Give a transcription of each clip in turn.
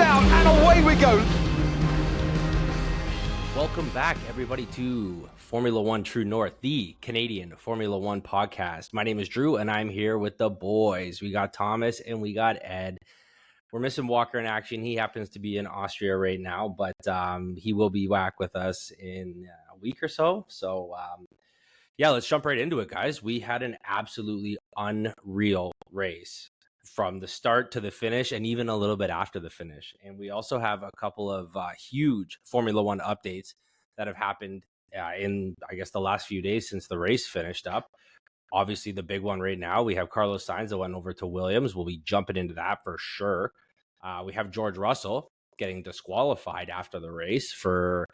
out, and away we go. Welcome back, everybody, to Formula One True North, the Canadian Formula One podcast. My name is Drew, and I'm here with the boys. We got Thomas and we got Ed. We're missing Walker in action. He happens to be in Austria right now, but he will be back with us in a week or so. So, yeah, let's jump right into it, guys. We had an absolutely unreal race from the start to the finish and even a little bit after the finish. And we also have a couple of huge Formula One updates that have happened in, I guess, the last few days since the race finished up. Obviously, the big one right now, we have Carlos Sainz that went over to Williams. We'll be jumping into that for sure. We have George Russell getting disqualified after the race for,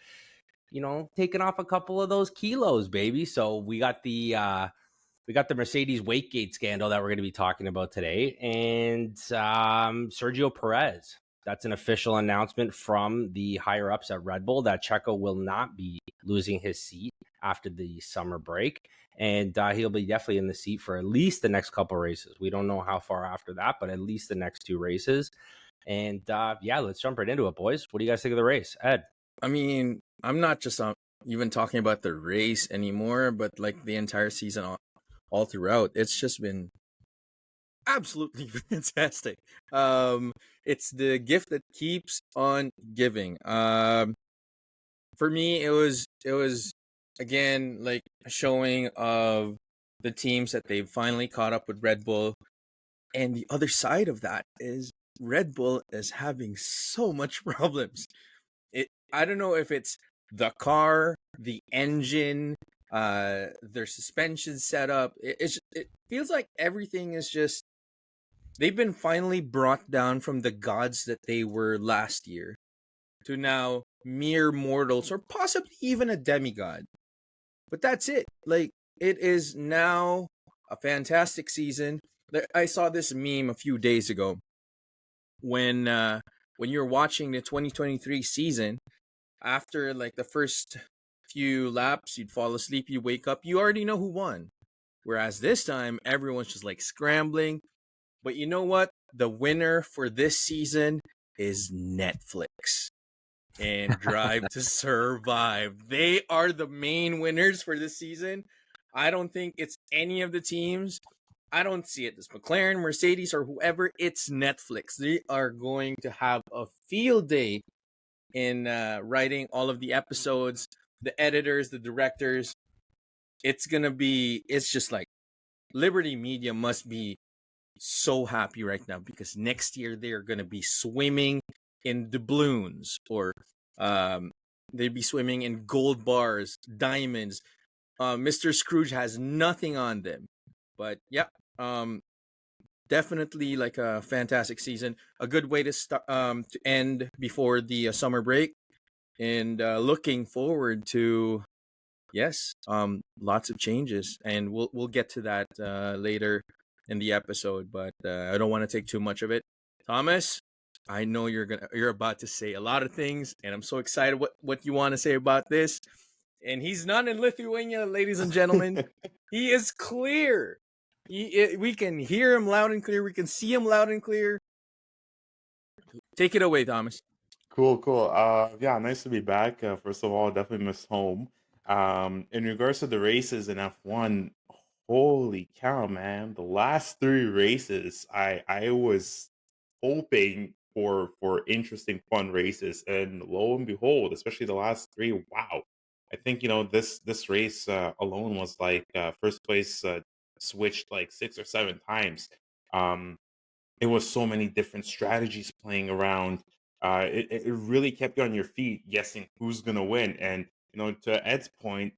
taking off a couple of those kilos, baby. So we got the Mercedes Wakegate scandal that we're going to be talking about today. And Sergio Perez, that's an official announcement from the higher ups at Red Bull that Checo will not be losing his seat after the summer break. And he'll be definitely in the seat for at least the next couple races. We don't know how far after that, but at least the next two races. And yeah, let's jump right into it, boys. What do you guys think of the race? Ed? I mean, I'm not just even talking about the race anymore, but like the entire season all throughout. It's just been absolutely fantastic. It's the gift that keeps on giving. For me, it was again like a showing of the teams that they've finally caught up with Red Bull, and the other side of that is Red Bull is having so much problems. I don't know if it's the car, the engine, their suspension setup. It feels like everything is just, they've been finally brought down from the gods that they were last year to now mere mortals or possibly even a demigod. But that's it. Like, it is now a fantastic season. I saw this meme a few days ago when you're watching the 2023 season. After like the first few laps, you'd fall asleep, you wake up, you already know who won. Whereas this time, everyone's just like scrambling. But you know what? The winner for this season is Netflix and Drive to Survive. They are the main winners for this season. I don't think it's any of the teams. I don't see it as McLaren, Mercedes, or whoever. It's Netflix. They are going to have a field day in writing all of the episodes, the editors, the directors. It's just like Liberty Media must be so happy right now because next year they're going to be swimming in doubloons, or they'd be swimming in gold bars, diamonds. Mr. Scrooge has nothing on them. But yeah, definitely like a fantastic season. A good way to end before the summer break, and looking forward to lots of changes, and we'll get to that later in the episode. But I don't want to take too much of it. Thomas, I know you're about to say a lot of things, and I'm so excited what you want to say about this. And he's not in Lithuania, ladies and gentlemen. He is clear. We can hear him loud and clear. We can see him loud and clear. Take it away, Thomas. Cool. Yeah, nice to be back. First of all, definitely missed home. In regards to the races in F1, holy cow, man. The last three races, I was hoping for interesting, fun races. And lo and behold, especially the last three, wow. I think, this race alone was like first place switched like 6 or 7 times. It was so many different strategies playing around. It really kept you on your feet, guessing who's gonna win. And to Ed's point,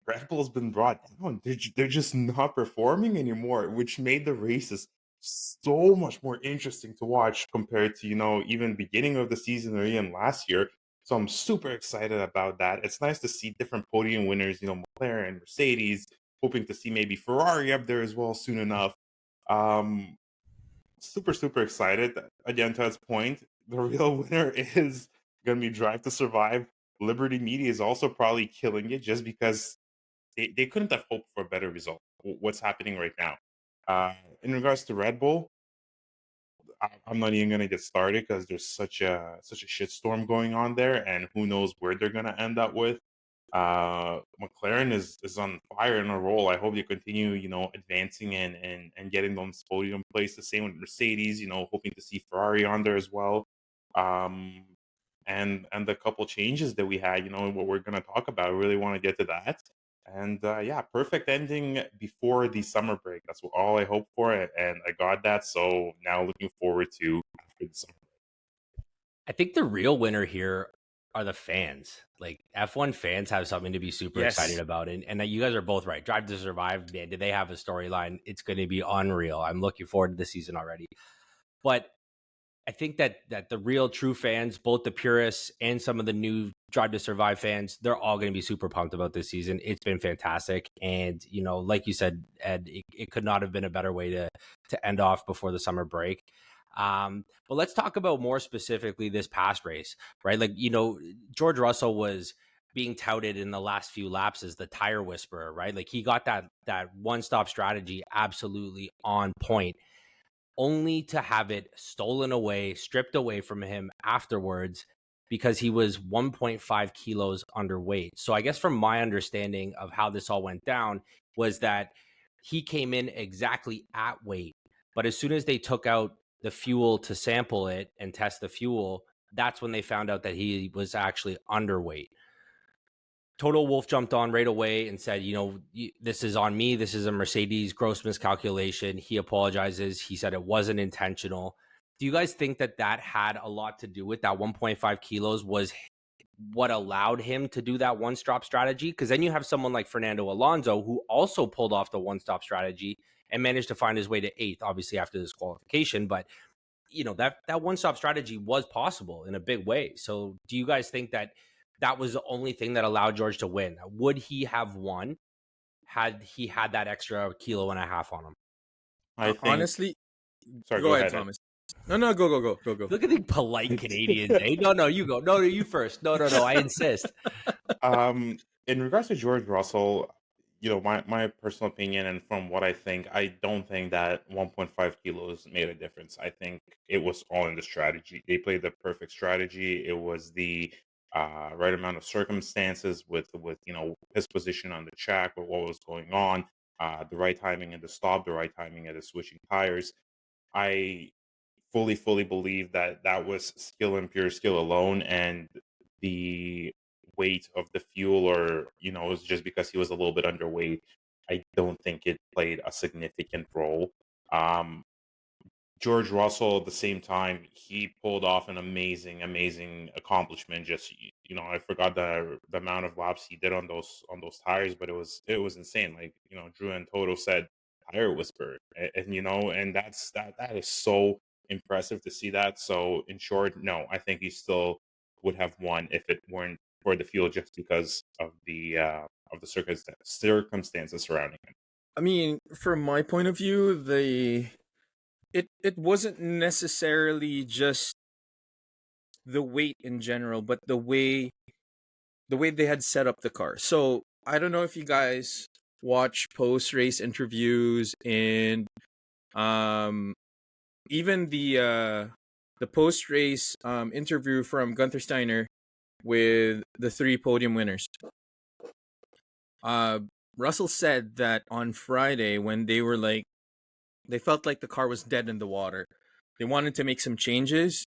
Red Bull's been brought down. They're just not performing anymore, which made the races so much more interesting to watch compared to even beginning of the season or even last year. So I'm super excited about that. It's nice to see different podium winners, McLaren, Mercedes, hoping to see maybe Ferrari up there as well soon enough. Super excited. Again, to Ed's point, the real winner is going to be Drive to Survive. Liberty Media is also probably killing it just because they couldn't have hoped for a better result. What's happening right now? In regards to Red Bull, I'm not even gonna get started because there's such a shitstorm going on there, and who knows where they're gonna end up with. McLaren is on fire in a roll. I hope they continue, advancing and getting those podium place. The same with Mercedes, hoping to see Ferrari on there as well. Um, and the couple changes that we had, what we're gonna talk about. I really want to get to that. And yeah, perfect ending before the summer break. That's all I hoped for, and I got that. So now looking forward to after the summer. I think the real winner here are the fans. Like F1 fans have something to be super excited Yes. about. And you guys are both right. Drive to Survive, man, do they have a storyline? It's going to be unreal. I'm looking forward to the season already. But I think that the real true fans, both the purists and some of the new Drive to Survive fans, they're all going to be super pumped about this season. It's been fantastic. And, like you said, Ed, it could not have been a better way to end off before the summer break. But let's talk about more specifically this past race, right? Like, George Russell was being touted in the last few laps as the tire whisperer, right? Like he got that one-stop strategy absolutely on point, only to have it stolen away, stripped away from him afterwards because he was 1.5 kilos underweight. So I guess from my understanding of how this all went down was that he came in exactly at weight, but as soon as they took out the fuel to sample it and test the fuel, that's when they found out that he was actually underweight. Total Wolf jumped on right away and said, this is on me. This is a Mercedes gross miscalculation. He apologizes. He said it wasn't intentional. Do you guys think that had a lot to do with that 1.5 kilos was what allowed him to do that one-stop strategy? Because then you have someone like Fernando Alonso, who also pulled off the one-stop strategy and managed to find his way to 8th, obviously after this qualification. But, that one-stop strategy was possible in a big way. So do you guys think that was the only thing that allowed George to win? Would he have won had he had that extra kilo and a half on him? I think. Honestly, Sorry, go ahead, Ed. Thomas. No, go. Look at the polite Canadians. Eh? No, you go. No, you first. No, I insist. In regards to George Russell, my personal opinion, and from what I think, I don't think that 1.5 kilos made a difference. I think it was all in the strategy. They played the perfect strategy. It was the right amount of circumstances with his position on the track, with what was going on, the right timing at the stop, the right timing at the switching tires. I fully believe that that was skill and pure skill alone, and the weight of the fuel, or it was just because he was a little bit underweight. I don't think it played a significant role. um George Russell, at the same time, he pulled off an amazing accomplishment. Just I forgot the amount of laps he did on those tires, but it was insane. Like Drew and Toto said, tire whisper, and that is so impressive to see that. So in short, no, I think he still would have won if it weren't for the fuel, just because of the circumstances surrounding him. I mean, from my point of view, it wasn't necessarily just the weight in general, but the way they had set up the car. So I don't know if you guys watch post race interviews, and even the post race interview from Gunther Steiner with the 3 podium winners. Russell said that on Friday, when they felt like the car was dead in the water, they wanted to make some changes.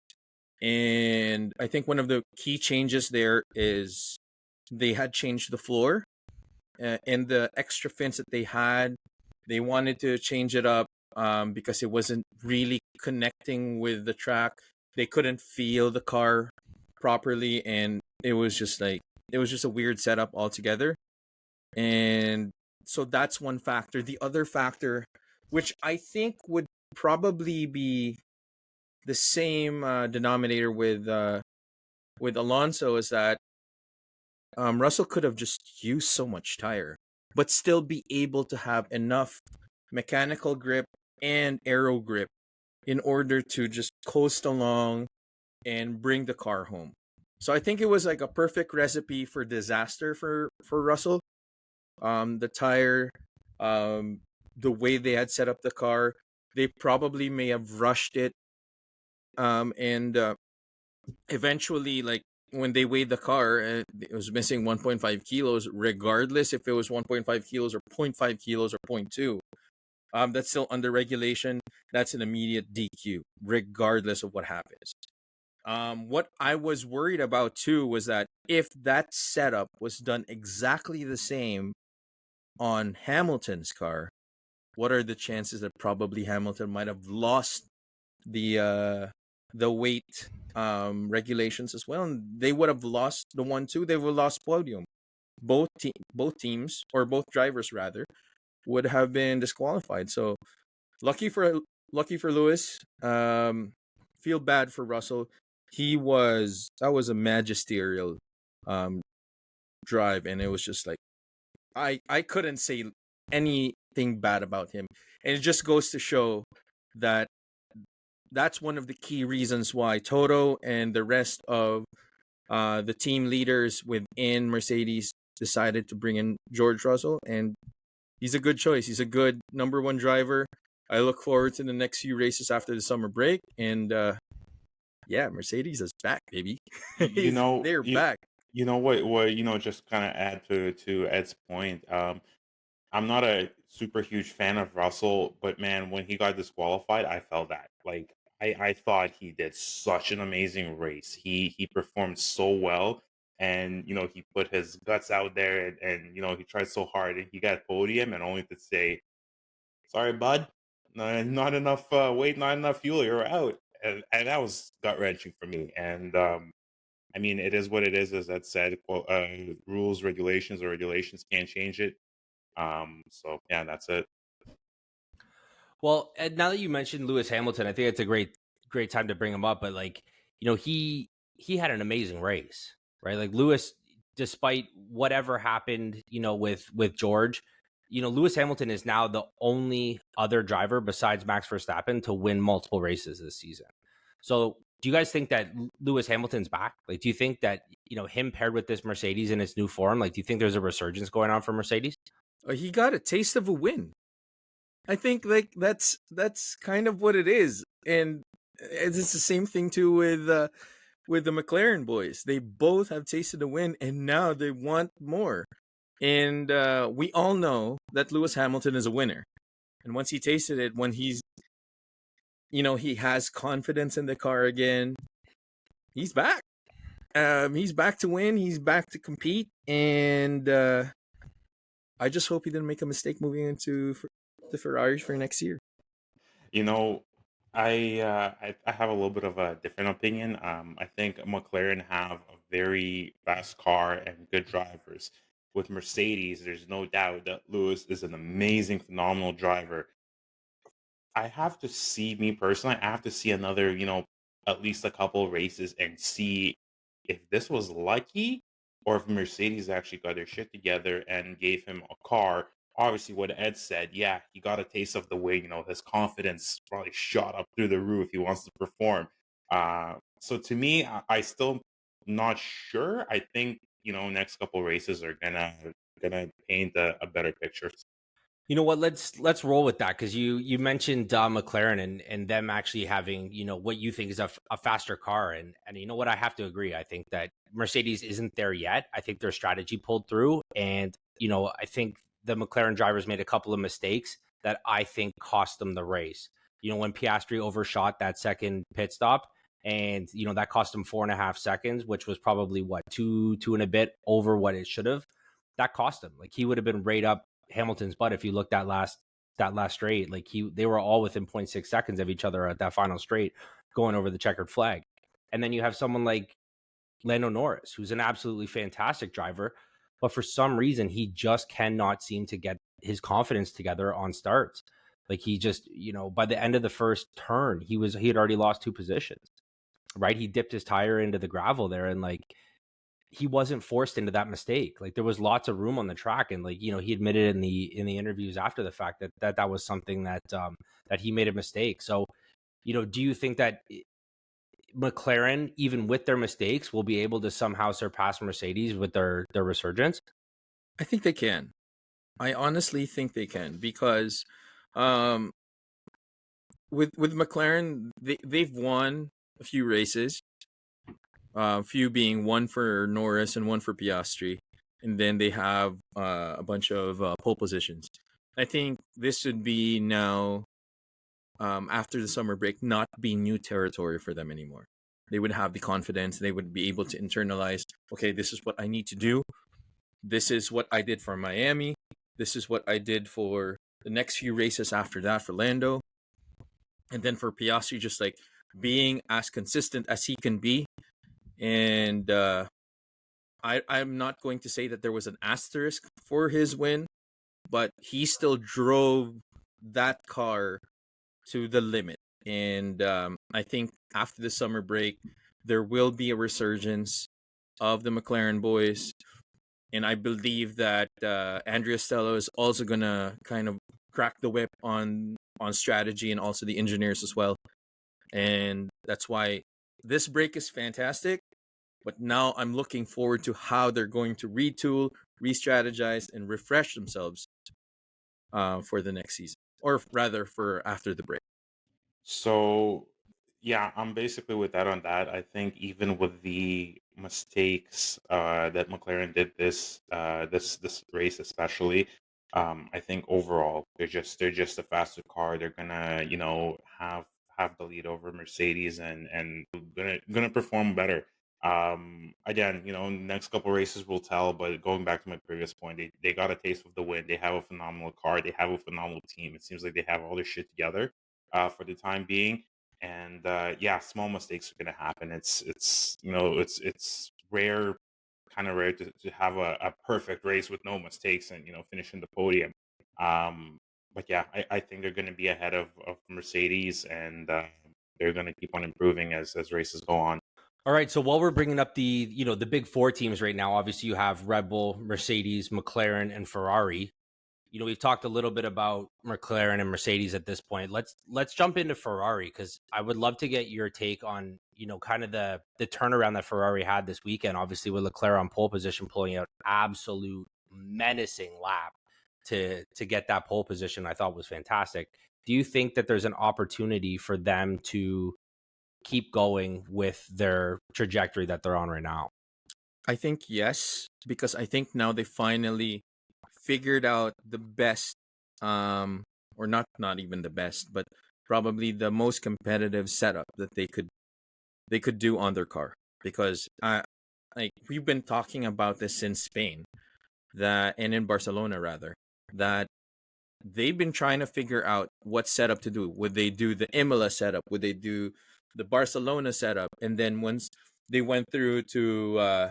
And I think one of the key changes there is they had changed the floor, and the extra fins that they had. They wanted to change it up because it wasn't really connecting with the track. They couldn't feel the car properly, and it was just a weird setup altogether. And so that's one factor. The other factor, which I think would probably be the same denominator with Alonso, is that Russell could have just used so much tire, but still be able to have enough mechanical grip and aero grip in order to just coast along and bring the car home. So I think it was like a perfect recipe for disaster for Russell. The tire, the way they had set up the car, they probably may have rushed it And eventually, like when they weighed the car, it was missing 1.5 kilos, regardless if it was 1.5 kilos or 0.5 kilos or zero point 0.2. That's still under regulation. That's an immediate DQ, regardless of what happens. What I was worried about too was that if that setup was done exactly the same on Hamilton's car, what are the chances that probably Hamilton might have lost the weight regulations as well, and they would have lost the 1-2. They would have lost podium. Both teams, or both drivers rather, would have been disqualified. So lucky for Lewis. Feel bad for Russell. That was a magisterial drive, and it was just like I couldn't say anything bad about him, and it just goes to show that that's one of the key reasons why Toto and the rest of the team leaders within Mercedes decided to bring in George Russell, and he's a good choice. He's a good number one driver. I look forward to the next few races after the summer break, and yeah, Mercedes is back, baby. They're back. You know what? Just kind of add to Ed's point. I'm not a super huge fan of Russell, but man, when he got disqualified, I felt that. Like I thought he did such an amazing race. He performed so well, and he put his guts out there, and he tried so hard, and he got podium, and only to say, "Sorry, bud, not enough weight, not enough fuel. You're out." And that was gut wrenching for me. And I mean, it is what it is, as Ed said. Rules, regulations can't change it. So yeah, that's it. Well, Ed, now that you mentioned Lewis Hamilton, I think it's a great time to bring him up. But like, he had an amazing race, right? Like Lewis, despite whatever happened, with George, Lewis Hamilton is now the only other driver besides Max Verstappen to win multiple races this season. So do you guys think that Lewis Hamilton's back? Like, do you think that, him paired with this Mercedes in its new form, like, do you think there's a resurgence going on for Mercedes? He got a taste of a win. I think like that's kind of what it is, and it's the same thing too with the McLaren boys. They both have tasted a win, and now they want more. And we all know that Lewis Hamilton is a winner, and once he tasted it, when he has confidence in the car again, he's back. He's back to win. He's back to compete, and I just hope he didn't make a mistake moving into the Ferraris for next year. I have a little bit of a different opinion. I think McLaren have a very fast car and good drivers. With Mercedes, there's no doubt that Lewis is an amazing, phenomenal driver. I have to see, me personally, I have to see another, at least a couple of races and see if this was lucky or if Mercedes actually got their shit together and gave him a car. Obviously, what Ed said, yeah, he got a taste of the way, his confidence probably shot up through the roof. He wants to perform. So to me, I still not sure. I think, next couple of races are gonna paint a better picture. You know what? Let's roll with that, because you mentioned McLaren and them actually having what you think is a faster car, and you know what, I have to agree. I think that Mercedes isn't there yet. I think their strategy pulled through, and I think the McLaren drivers made a couple of mistakes that I think cost them the race. When Piastri overshot that second pit stop, and that cost him 4.5 seconds, which was probably what two and a bit over what it should have. That cost him. Like, he would have been right up Hamilton's butt if you looked at that last straight. Like, they were all within 0.6 seconds of each other at that final straight going over the checkered flag. And then you have someone like Lando Norris, who's an absolutely fantastic driver, but for some reason he just cannot seem to get his confidence together on starts. Like, he just, by the end of the first turn, he had already lost 2 positions, right? He dipped his tire into the gravel there, and like, he wasn't forced into that mistake. Like, there was lots of room on the track, and like, he admitted in the interviews after the fact that was something that he made a mistake. So, do you think that McLaren, even with their mistakes, will be able to somehow surpass Mercedes with their resurgence? I think they can. I honestly think they can, because with McLaren, they've won a few races. Few being one for Norris and one for Piastri, and then they have a bunch of pole positions. I think this would be now, after the summer break, not be new territory for them anymore. They would have the confidence. They would be able to internalize, okay, this is what I need to do. This is what I did for Miami. This is what I did for the next few races after that for Lando. And then for Piastri, just like being as consistent as he can be. And I'm not going to say that there was an asterisk for his win, but he still drove that car to the limit. And I think after the summer break, there will be a resurgence of the McLaren boys. And I believe that Andrea Stello is also going to kind of crack the whip on strategy and also the engineers as well. And that's why this break is fantastic. But now I'm looking forward to how they're going to retool, re-strategize, and refresh themselves for the next season, or rather for after the break. So, yeah, I'm basically with that on that. I think even with the mistakes that McLaren did this race especially, I think overall they're just a faster car. They're gonna have the lead over Mercedes and gonna perform better. Again, next couple races will tell. But going back to my previous point, they got a taste of the win. They have a phenomenal car. They have a phenomenal team. It seems like they have all their shit together for the time being. And yeah, small mistakes are going to happen. It's rare, kind of rare to have a perfect race with no mistakes and finishing the podium. But yeah, I think they're going to be ahead of Mercedes, and they're going to keep on improving as races go on. All right, so while we're bringing up the big four teams right now, obviously you have Red Bull, Mercedes, McLaren, and Ferrari. We've talked a little bit about McLaren and Mercedes at this point. Let's jump into Ferrari, because I would love to get your take on kind of the turnaround that Ferrari had this weekend. Obviously, with Leclerc on pole position, pulling out absolute menacing lap to get that pole position, I thought was fantastic. Do you think that there's an opportunity for them to keep going with their trajectory that they're on right now? I think yes, because I think now they finally figured out the best, or not even the best, but probably the most competitive setup that they could do on their car. Because like we've been talking about this since Spain, and in Barcelona rather, that they've been trying to figure out what setup to do. Would they do the Imola setup? Would they do the Barcelona setup? And then once they went through to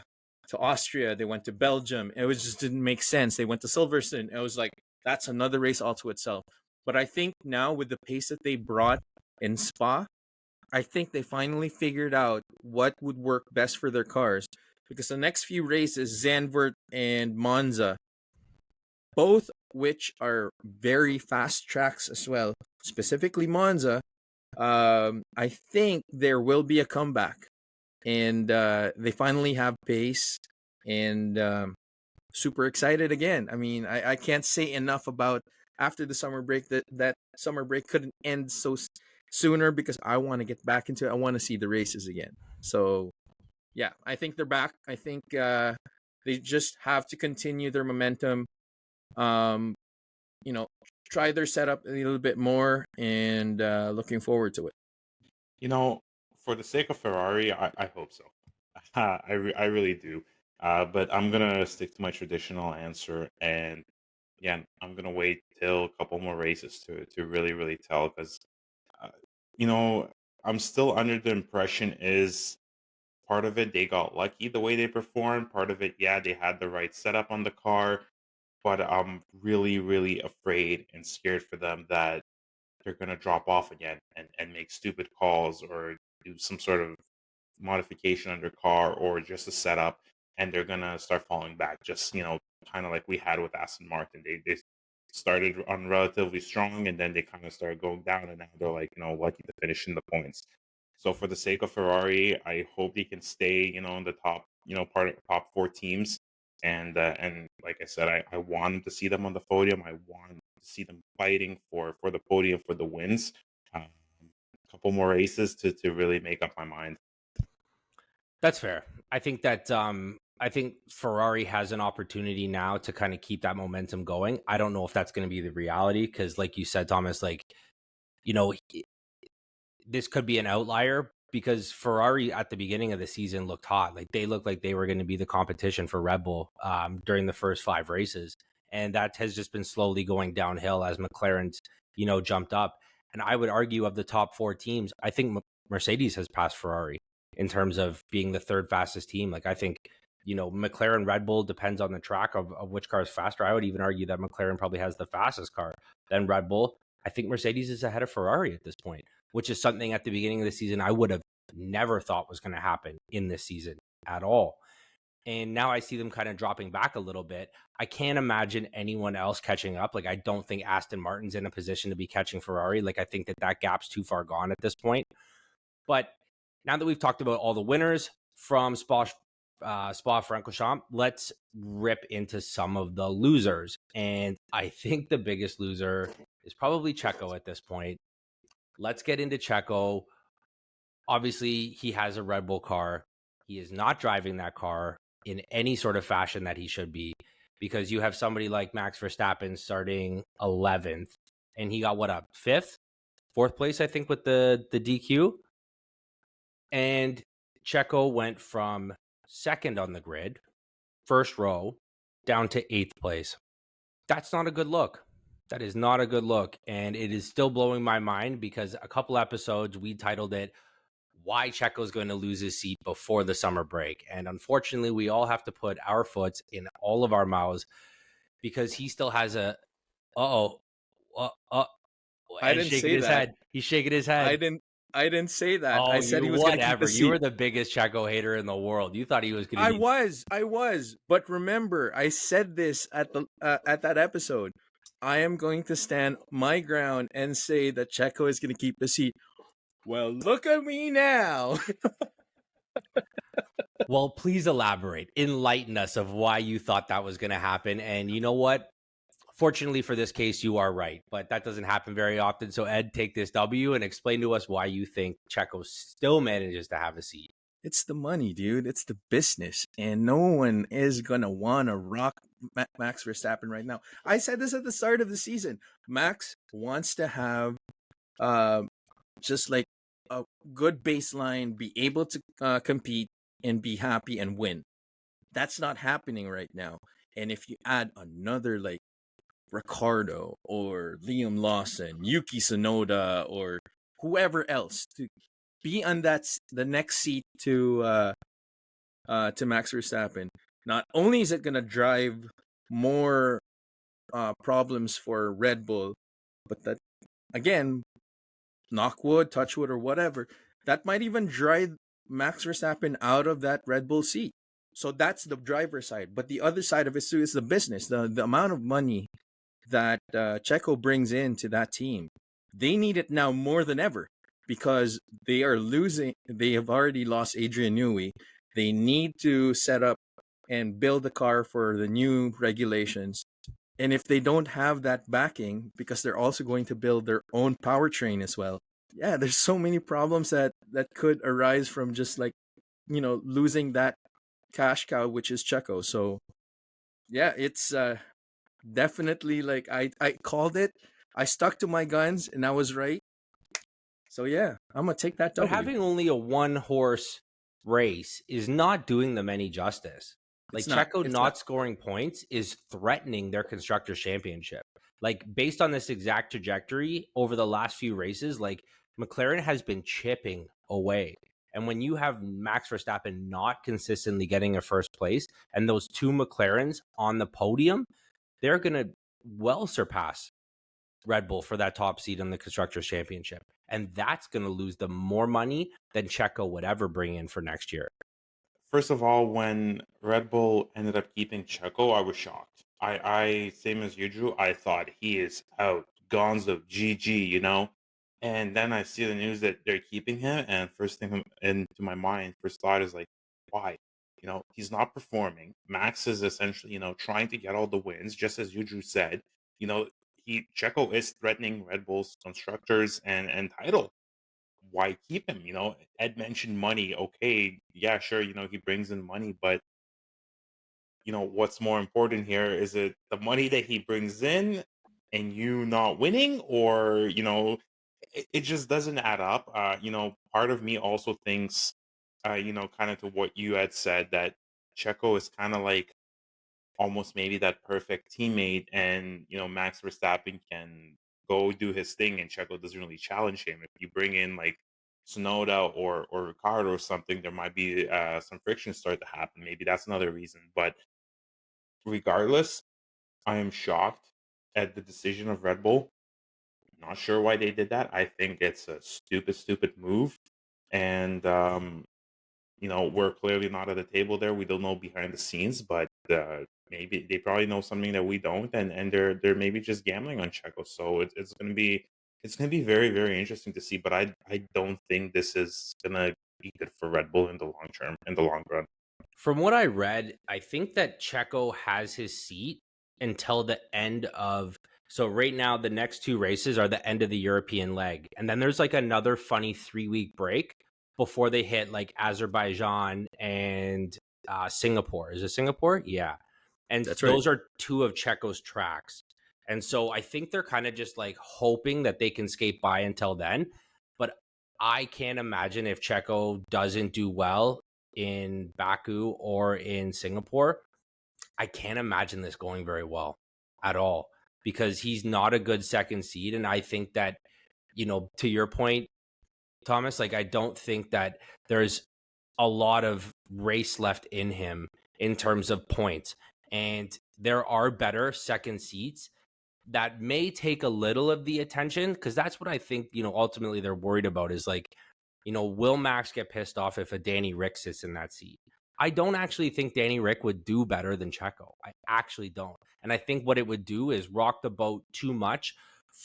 Austria, they went to Belgium. It just didn't make sense. They went to Silverstone. It was like, that's another race all to itself. But I think now with the pace that they brought in Spa, I think they finally figured out what would work best for their cars. Because the next few races, Zandvoort and Monza, both which are very fast tracks as well, specifically Monza, I think there will be a comeback. And they finally have pace, and super excited again. I mean, I can't say enough about after the summer break that summer break couldn't end sooner, because I want to get back into it. I want to see the races again. So yeah, I think they're back. I think they just have to continue their momentum. Try their setup a little bit more, and looking forward to it. For the sake of Ferrari, I hope so. I really do. But I'm gonna stick to my traditional answer, and again, I'm gonna wait till a couple more races to really really tell, because uh, you know I'm still under the impression is part of it they got lucky the way they performed. Part of it, yeah, they had the right setup on the car, but I'm really really afraid and scared for them that they're gonna drop off again and make stupid calls or do some sort of modification on their car or just a setup, and they're gonna start falling back. Just kind of like we had with Aston Martin. They started on relatively strong, and then they kind of started going down, and now they're like lucky to finish in the points. So for the sake of Ferrari, I hope they can stay in the top part of top four teams. And like I said, I want to see them on the podium. I want to see them fighting for the podium for the wins. couple more races to really make up my mind. That's fair. I think that I think Ferrari has an opportunity now to kind of keep that momentum going. I don't know if that's going to be the reality because, like you said, Thomas, like, you know, this could be an outlier because Ferrari at the beginning of the season looked hot. Like they looked like they were going to be the competition for Red Bull during the first 5 races. And that has just been slowly going downhill as McLaren's, jumped up. And I would argue of the top 4 teams, I think Mercedes has passed Ferrari in terms of being the 3rd fastest team. Like I think, McLaren, Red Bull depends on the track of which car is faster. I would even argue that McLaren probably has the fastest car than Red Bull. I think Mercedes is ahead of Ferrari at this point, which is something at the beginning of the season I would have never thought was going to happen in this season at all. And now I see them kind of dropping back a little bit. I can't imagine anyone else catching up. Like, I don't think Aston Martin's in a position to be catching Ferrari. Like, I think that gap's too far gone at this point. But now that we've talked about all the winners from Spa-Francorchamps, let's rip into some of the losers. And I think the biggest loser is probably Checo at this point. Let's get into Checo. Obviously, he has a Red Bull car. He is not driving that car in any sort of fashion that he should be, because you have somebody like Max Verstappen starting 11th, and he got what, 4th place, I think, with the DQ. And Checo went from 2nd on the grid, 1st row, down to 8th place. That's not a good look. That is not a good look. And it is still blowing my mind because a couple episodes we titled it, Why Checo's Going to Lose His Seat Before the Summer Break. And unfortunately, we all have to put our foot in all of our mouths because he still has a, I didn't say his that. head. He's shaking his head. I didn't say that. Oh, I said he was going to keep the seat. You were the biggest Checo hater in the world. You thought he was going to. I was. But remember, I said this at that episode. I am going to stand my ground and say that Checo is going to keep the seat. Well, look at me now. Well, please elaborate. Enlighten us of why you thought that was going to happen. And you know what? Fortunately for this case, you are right, but that doesn't happen very often. So Ed, take this W and explain to us why you think Checo still manages to have a seat. It's the money, dude. It's the business. And no one is going to want to rock Max Verstappen right now. I said this at the start of the season. Max wants to have just like a good baseline, be able to compete and be happy and win. That's not happening right now. And if you add another like Ricardo or Liam Lawson, Yuki Tsunoda, or whoever else to be on the next seat to Max Verstappen, not only is it going to drive more problems for Red Bull, but that, again, knock wood, touch wood, or whatever, that might even drive Max Verstappen out of that Red Bull seat. So that's the driver's side. But the other side of it too is the business, the amount of money that Checo brings into that team. They need it now more than ever because they are losing. They have already lost Adrian Newey. They need to set up and build a car for the new regulations. And if they don't have that backing, because they're also going to build their own powertrain as well, yeah, there's so many problems that could arise from just like, losing that cash cow, which is Checo. So yeah, it's definitely like I called it. I stuck to my guns and I was right. So yeah, I'm gonna take that W. But having only a 1-horse race is not doing them any justice. Like Checo not scoring points is threatening their Constructors' Championship. Like based on this exact trajectory over the last few races, like McLaren has been chipping away. And when you have Max Verstappen not consistently getting a 1st place and those 2 McLarens on the podium, they're going to well surpass Red Bull for that top seed in the Constructors' Championship. And that's going to lose them more money than Checo would ever bring in for next year. First of all, when Red Bull ended up keeping Checo, I was shocked. I same as you, Drew, I thought he is out. Gonzo, GG, And then I see the news that they're keeping him, and first thing into my mind, first thought is like, why? He's not performing. Max is essentially, trying to get all the wins, just as you, Drew, said. Checo is threatening Red Bull's constructors and title. why keep him? Ed mentioned money. Okay, yeah, sure. He brings in money, but what's more important here? Is it the money that he brings in and you not winning, or it just doesn't add up. Part of me also thinks, kind of to what you had said, that Checo is kind of like almost maybe that perfect teammate, and Max Verstappen can go do his thing and Checo doesn't really challenge him. If you bring in like Sonoda or Ricardo or something, there might be some friction start to happen. Maybe that's another reason. But regardless, I am shocked at the decision of Red Bull. Not sure why they did that. I think it's a stupid move. And we're clearly not at the table there. We don't know behind the scenes, but maybe they probably know something that we don't, and they're maybe just gambling on Checo. So it's gonna be very, very interesting to see. But I don't think this is gonna be good for Red Bull in the long term, in the long run. From what I read, I think that Checo has his seat until the end of. So right now, the next two races are the end of the European leg, and then there's like another funny 3-week break before they hit like Azerbaijan and Singapore. Is it Singapore? Yeah, and That's right. those are two of Checo's tracks, and so I think they're kind of just like hoping that they can skate by until then. But I can't imagine if Checo doesn't do well in Baku or in Singapore, I can't imagine this going very well at all, because he's not a good second seed. And I think that, to your point, Thomas, like, I don't think that there's a lot of race left in him in terms of points. And there are better second seats that may take a little of the attention, because that's what I think, ultimately they're worried about is like, will Max get pissed off if a Danny Rick sits in that seat? I don't actually think Danny Rick would do better than Checo. I actually don't. And I think what it would do is rock the boat too much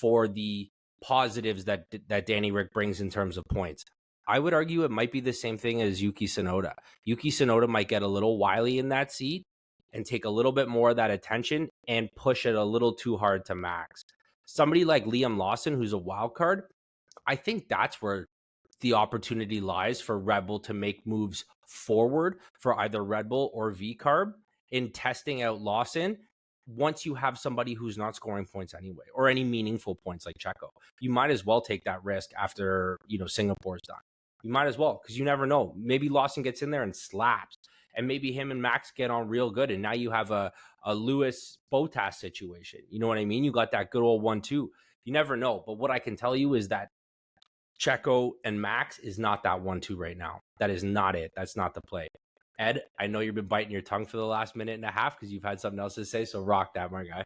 for the positives that Danny Rick brings in terms of points. I would argue it might be the same thing as Yuki Tsunoda. Yuki Tsunoda might get a little wily in that seat and take a little bit more of that attention and push it a little too hard to Max. Somebody like Liam Lawson, who's a wild card, I think that's where the opportunity lies for Red Bull to make moves forward for either Red Bull or VCarb in testing out Lawson. Once you have somebody who's not scoring points anyway, or any meaningful points like Checo, you might as well take that risk after, Singapore's done. You might as well, because you never know. Maybe Lawson gets in there and slaps, and maybe him and Max get on real good, and now you have a Lewis Bottas situation. You know what I mean? You got that good old 1-2. You never know. But what I can tell you is that Checo and Max is not that 1-2 right now. That is not it. That's not the play. Ed, I know you've been biting your tongue for the last minute and a half because you've had something else to say, so rock that, my guy.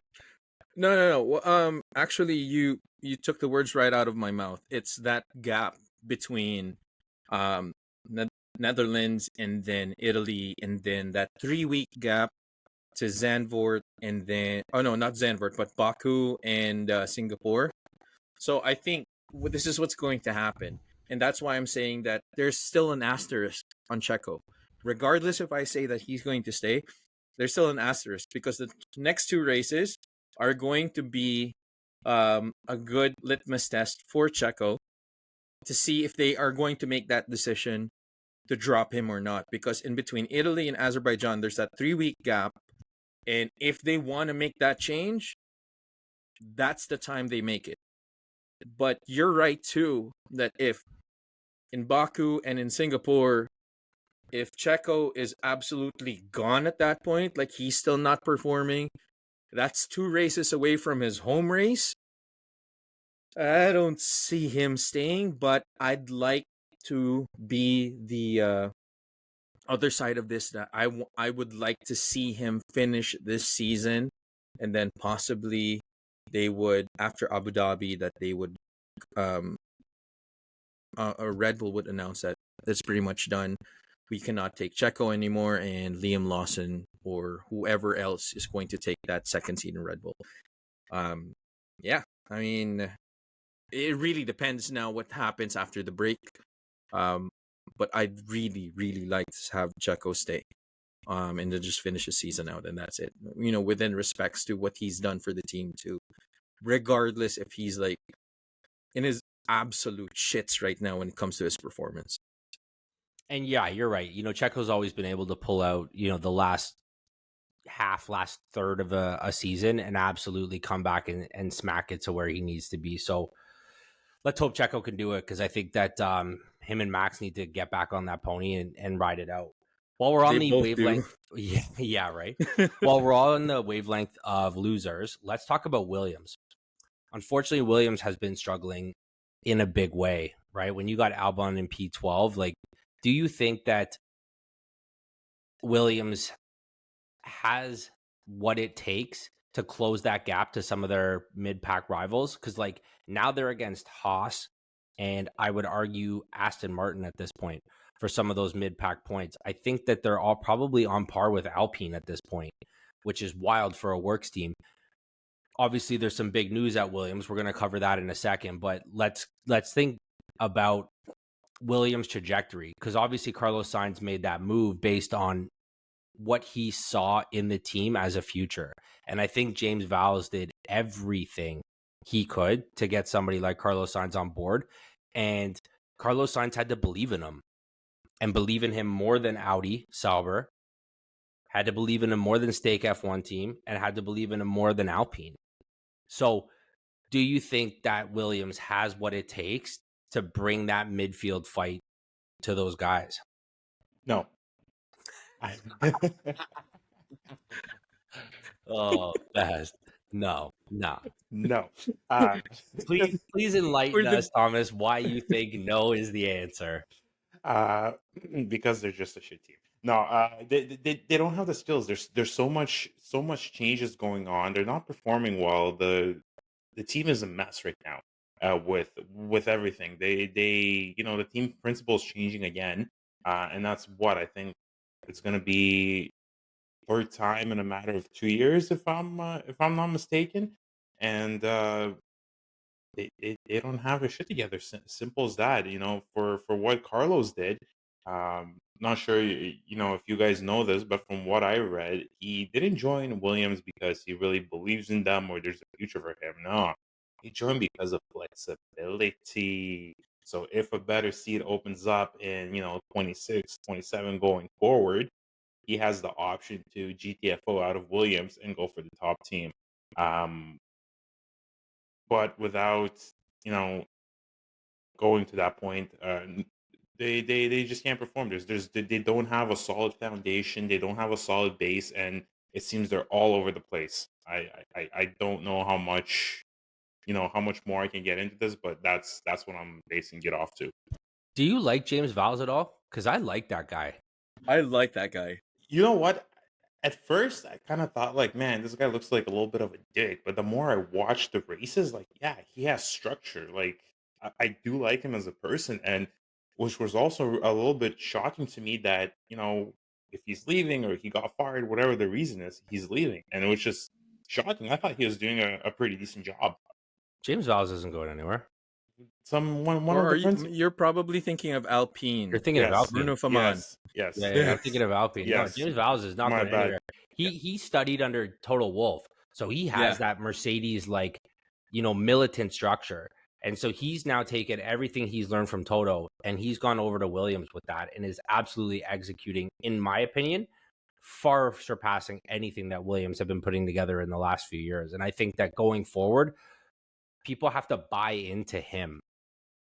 No. Well, actually, you took the words right out of my mouth. It's that gap between Netherlands and then Italy, and then that 3-week gap to Zandvoort, and then not Zandvoort, but Baku and Singapore. So I think this is what's going to happen, and that's why I'm saying that there's still an asterisk on Checo. Regardless if I say that he's going to stay, there's still an asterisk, because the next two races are going to be a good litmus test for Checo to see if they are going to make that decision to drop him or not. Because in between Italy and Azerbaijan, there's that 3-week gap. And if they want to make that change, that's the time they make it. But you're right, too, that if in Baku and in Singapore, if Checo is absolutely gone at that point, like he's still not performing, that's 2 races away from his home race. I don't see him staying, but I'd like to be the other side of this, that I would like to see him finish this season, and then possibly they would, after Abu Dhabi, that they would Red Bull would announce that it's pretty much done. We cannot take Checo anymore, and Liam Lawson or whoever else is going to take that second seat in Red Bull. Yeah, I mean, it really depends now what happens after the break. But I'd really, really like to have Checo stay, and to just finish the season out, and that's it. Within respects to what he's done for the team too. Regardless if he's like in his absolute shits right now when it comes to his performance. And yeah, you're right. Checo's always been able to pull out, the last third of a season and absolutely come back and smack it to where he needs to be. So let's hope Checo can do it, because I think that him and Max need to get back on that pony and ride it out. While we're on They the both wavelength, yeah, right. While we're all on the wavelength of losers, let's talk about Williams. Unfortunately, Williams has been struggling in a big way, right? When you got Albon in P12, like, do you think that Williams has what it takes to close that gap to some of their mid-pack rivals? Because like now they're against Haas and I would argue Aston Martin at this point for some of those mid-pack points. I think that they're all probably on par with Alpine at this point, which is wild for a works team. Obviously there's some big news at Williams. We're going to cover that in a second, but let's think about Williams' trajectory, because obviously Carlos Sainz made that move based on what he saw in the team as a future. And I think James Vowles did everything he could to get somebody like Carlos Sainz on board. And Carlos Sainz had to believe in him, and believe in him more than Audi, Sauber, had to believe in him more than Stake F1 team, and had to believe in him more than Alpine. So do you think that Williams has what it takes to bring that midfield fight to those guys? No. Oh, best. No. No. Please enlighten us, Thomas, why you think no is the answer. Because they're just a shit team. No, they don't have the skills. There's so much changes going on. They're not performing well. The team is a mess right now. With everything, they the team principle is changing again, and that's what I think it's going to be. Third time in a matter of 2 years, if I'm not mistaken, and they don't have their shit together. Simple as that. For what Carlos did. Not sure if you guys know this, but from what I read, he didn't join Williams because he really believes in them or there's a future for him. No, he joined because of flexibility. So if a better seat opens up in 26, 27 going forward, he has the option to GTFO out of Williams and go for the top team. But without, going to that point, they just can't perform. They don't have a solid foundation. They don't have a solid base, and it seems they're all over the place. I don't know how much more I can get into this, but that's what I'm basing it off to. Do you like James Vowles at all? Because I like that guy. I like that guy. You know what? At first, I kind of thought like, man, this guy looks like a little bit of a dick. But the more I watch the races, like, yeah, he has structure. Like, I do like him as a person, and which was also a little bit shocking to me that if he's leaving or he got fired, whatever the reason is, he's leaving, and it was just shocking. I thought he was doing a pretty decent job. James Vowles isn't going anywhere. You're probably thinking of Alpine. You're thinking of Alpine. Bruno Faman. Yes. Yeah, I'm thinking of Alpine. Yes. No, James Vowles is not going anywhere. He studied under Toto Wolff, so he has that Mercedes militant structure, and so he's now taken everything he's learned from Toto and he's gone over to Williams with that and is absolutely executing, in my opinion, far surpassing anything that Williams have been putting together in the last few years. And I think that going forward, people have to buy into him.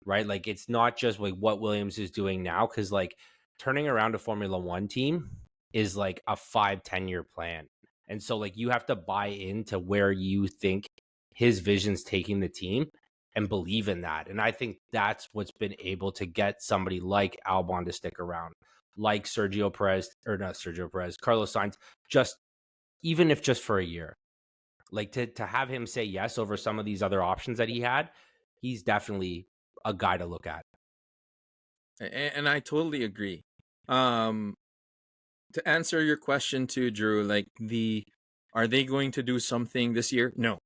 Right? Like, it's not just like what Williams is doing now, because like turning around a Formula One team is like a 5-10 year plan. And so like you have to buy into where you think his vision's taking the team and believe in that. And I think that's what's been able to get somebody like Albon to stick around, like Carlos Sainz, just even if just for a year. Like to have him say yes over some of these other options that he had, he's definitely a guy to look at. And I totally agree. To answer your question too, Drew, like are they going to do something this year? No.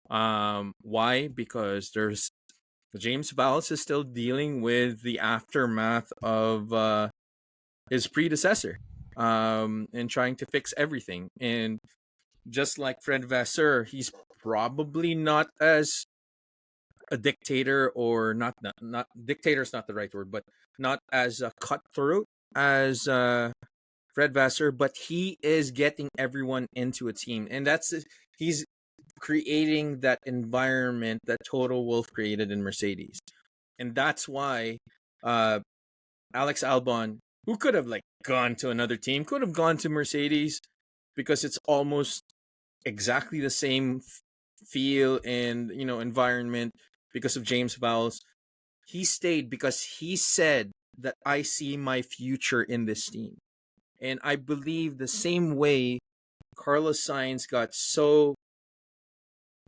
Why? Because James Vowles is still dealing with the aftermath of his predecessor, and trying to fix everything. And just like Fred Vasseur, he's probably not as a dictator, or not dictator is not the right word, but not as cutthroat as Fred Vasseur, but he is getting everyone into a team, and he's creating that environment that Toto Wolff created in Mercedes, and that's why Alex Albon, who could have like gone to another team, could have gone to Mercedes because it's almost exactly the same feel and environment because of James Vowles. He stayed because he said that I see my future in this team. And I believe the same way Carlos Sainz got so,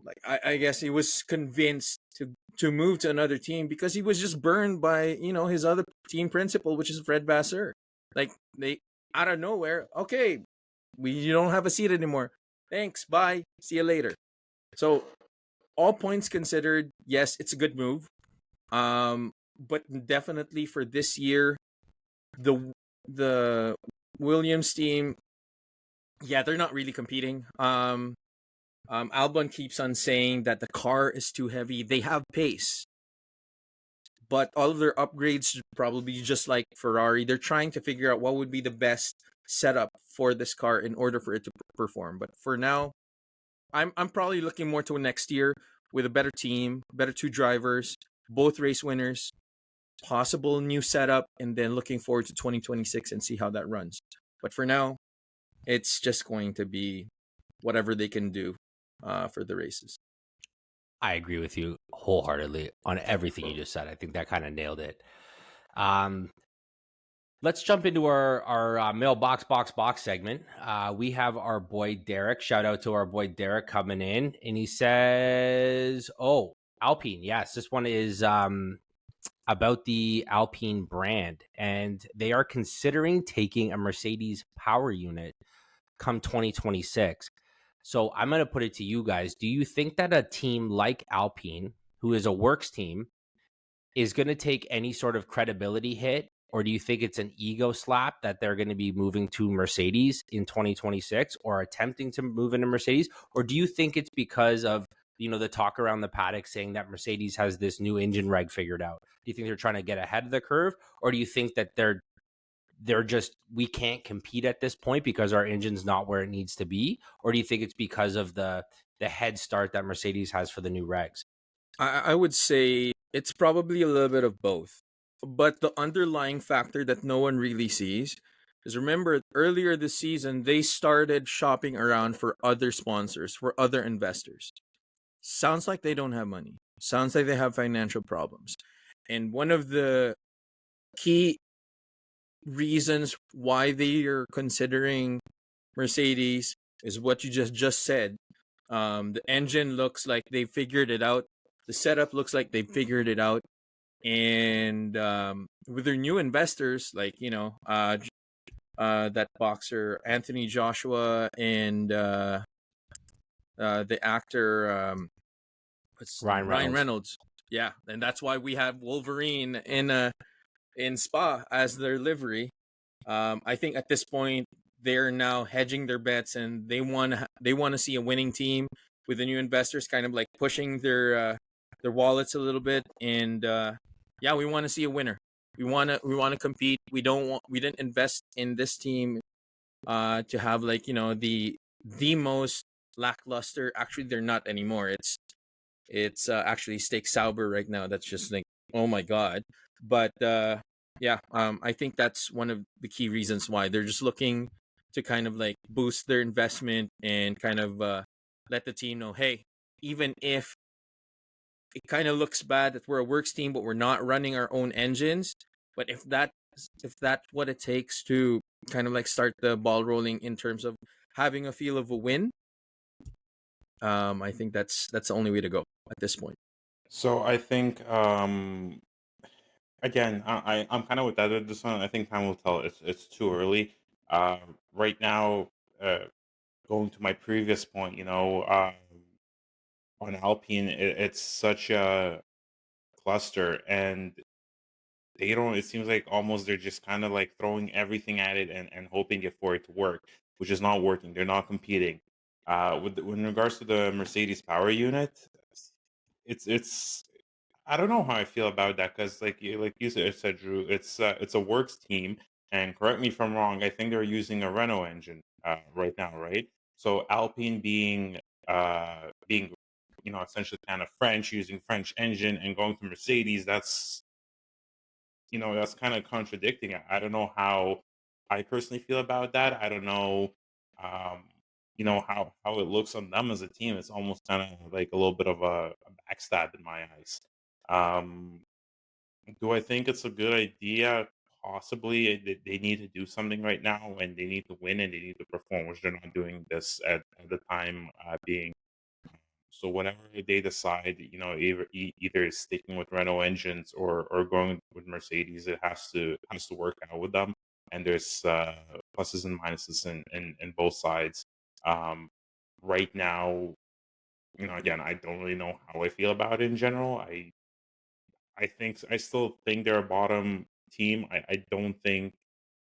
like, I guess he was convinced to move to another team because he was just burned by, his other team principal, which is Fred Vasseur. Like, they, out of nowhere, okay, you don't have a seat anymore. Thanks, bye, see you later. So, all points considered, yes, it's a good move. But definitely for this year, the Williams team, yeah, they're not really competing. Albon keeps on saying that the car is too heavy. They have pace, but all of their upgrades should probably be just like Ferrari. They're trying to figure out what would be the best setup for this car in order for it to perform. But for now, I'm probably looking more to next year with a better team, better two drivers, both race winners, possible new setup, and then looking forward to 2026 and see how that runs. But for now, it's just going to be whatever they can do for the races. I agree with you wholeheartedly on everything you just said. I think that kind of nailed it. Let's jump into our mailbox box segment. We have our boy Derek. Shout out to our boy Derek coming in, and he says, "Oh, Alpine. Yes, this one is about the Alpine brand, and they are considering taking a Mercedes power unit come 2026." So I'm going to put it to you guys. Do you think that a team like Alpine, who is a works team, is going to take any sort of credibility hit? Or do you think it's an ego slap that they're going to be moving to Mercedes in 2026 or attempting to move into Mercedes? Or do you think it's because of, the talk around the paddock saying that Mercedes has this new engine reg figured out? Do you think they're trying to get ahead of the curve? Or do you think that they're just, we can't compete at this point because our engine's not where it needs to be? Or do you think it's because of the head start that Mercedes has for the new regs? I would say it's probably a little bit of both. But the underlying factor that no one really sees is, remember, earlier this season, they started shopping around for other sponsors, for other investors. Sounds like they don't have money. Sounds like they have financial problems. And one of the key reasons why they are considering Mercedes is what you just said. The engine looks like they figured it out. The setup looks like they figured it out. And with their new investors, like, that boxer Anthony Joshua and the actor Ryan Reynolds. Yeah, and that's why we have Wolverine in Spa as their livery. I think at this point they're now hedging their bets, and they want to see a winning team with the new investors, kind of like pushing their wallets a little bit. And yeah, we want to see a winner. We want to compete. We didn't invest in this team to have, like, the most lackluster. Actually, they're not anymore. It's actually Steak Sauber right now. That's just like, oh my god. But yeah, I think that's one of the key reasons why they're just looking to kind of like boost their investment and kind of let the team know, hey, even if it kind of looks bad that we're a works team, but we're not running our own engines. But if that's what it takes to kind of like start the ball rolling in terms of having a feel of a win, I think that's the only way to go at this point. So I think again, I'm kind of with that at this one. I think time will tell. It's too early. Right now, going to my previous point, on Alpine, it's such a cluster, and they don't. It seems like almost they're just kind of like throwing everything at it and hoping for it to work, which is not working. They're not competing. With in regards to the Mercedes power unit, it's I don't know how I feel about that because, like you said, Drew, it's a works team, and correct me if I'm wrong. I think they're using a Renault engine right now, right? So Alpine being essentially kind of French, using French engine, and going to Mercedes. That's kind of contradicting. I don't know how I personally feel about that. I don't know, um, how it looks on them as a team. It's almost kind of like a little bit of a backstab in my eyes. Um, do I think it's a good idea? Possibly. They need to do something right now, and they need to win, and they need to perform, which they're not doing this at the time being. So whenever they decide, either sticking with Renault engines or going with Mercedes, it has to work out with them. And there's pluses and minuses in both sides. Um, right now, again, I don't really know how I feel about it in general. I still think they're a bottom team. I don't think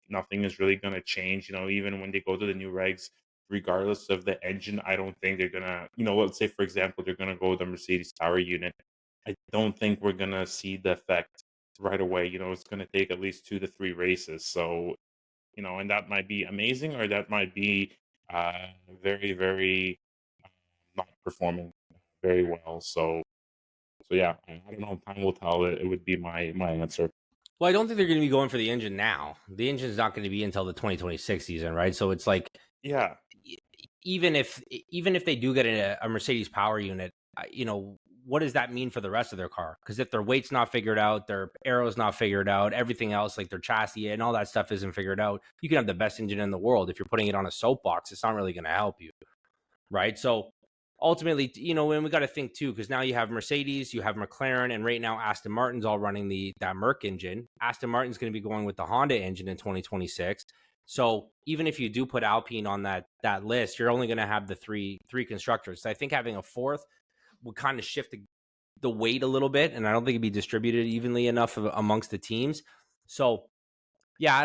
nothing is really going to change. Even when they go to the new regs, regardless of the engine, I don't think they're gonna. Let's say for example, they're gonna go with the Mercedes power unit. I don't think we're gonna see the effect right away. It's gonna take at least 2 to 3 races. So and that might be amazing, or that might be very, very not performing very well. So yeah, I don't know. Time will tell. It would be my answer. Well, I don't think they're going to be going for the engine now. The engine's not going to be until the 2026 season, right? So it's like, Yeah, even if they do get a Mercedes power unit, what does that mean for the rest of their car? Because if their weight's not figured out, their aero's not figured out, everything else, like their chassis and all that stuff isn't figured out, you can have the best engine in the world. If you're putting it on a soapbox, it's not really going to help you, right? So ultimately, and we got to think too, because now you have Mercedes, you have McLaren, and right now Aston Martin's all running that Merc engine. Aston Martin's going to be going with the Honda engine in 2026. So even if you do put Alpine on that list, you're only going to have the three constructors. So I think having a fourth would kind of shift the weight a little bit, and I don't think it'd be distributed evenly enough amongst the teams. So yeah, I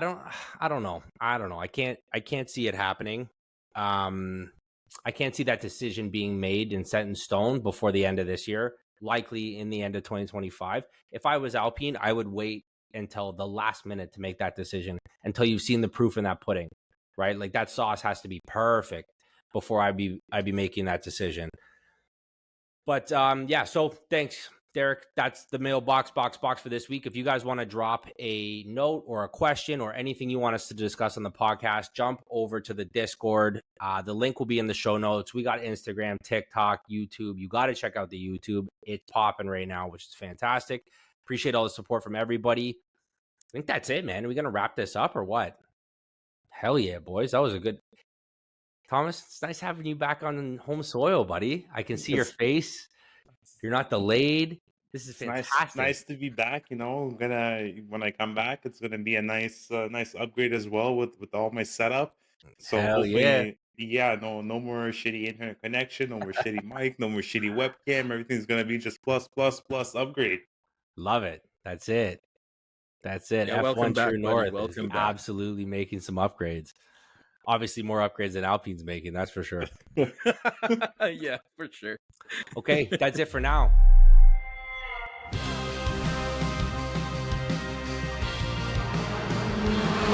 don't know. I can't see it happening. I can't see that decision being made and set in stone before the end of this year, likely in the end of 2025. If I was Alpine, I would wait until the last minute to make that decision, until you've seen the proof in that pudding, right? Like that sauce has to be perfect before I'd be making that decision. But yeah, so thanks, Derek. That's the mailbox box for this week. If you guys want to drop a note or a question or anything you want us to discuss on the podcast, jump over to the Discord. The link will be in the show notes. We got Instagram, TikTok, YouTube. You got to check out the YouTube. It's popping right now, which is fantastic. Appreciate all the support from everybody. I think that's it, man. Are we going to wrap this up or what? Hell yeah, boys. That was a good... Thomas, it's nice having you back on home soil, buddy. I can see your face. You're not delayed. This is fantastic. Nice to be back. I'm gonna, when I come back, it's gonna be a nice upgrade as well with all my setup. So Hell hopefully, no more shitty internet connection, no more shitty mic, no more shitty webcam. Everything's gonna be just plus upgrade. Love it. That's it. Yeah, F1 welcome back, True buddy. North Welcome is back. absolutely making some upgrades. Obviously, more upgrades than Alpine's making, that's for sure. Yeah, for sure. Okay, that's it for now.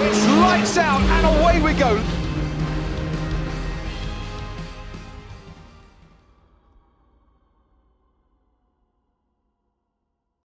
It's lights out and away we go.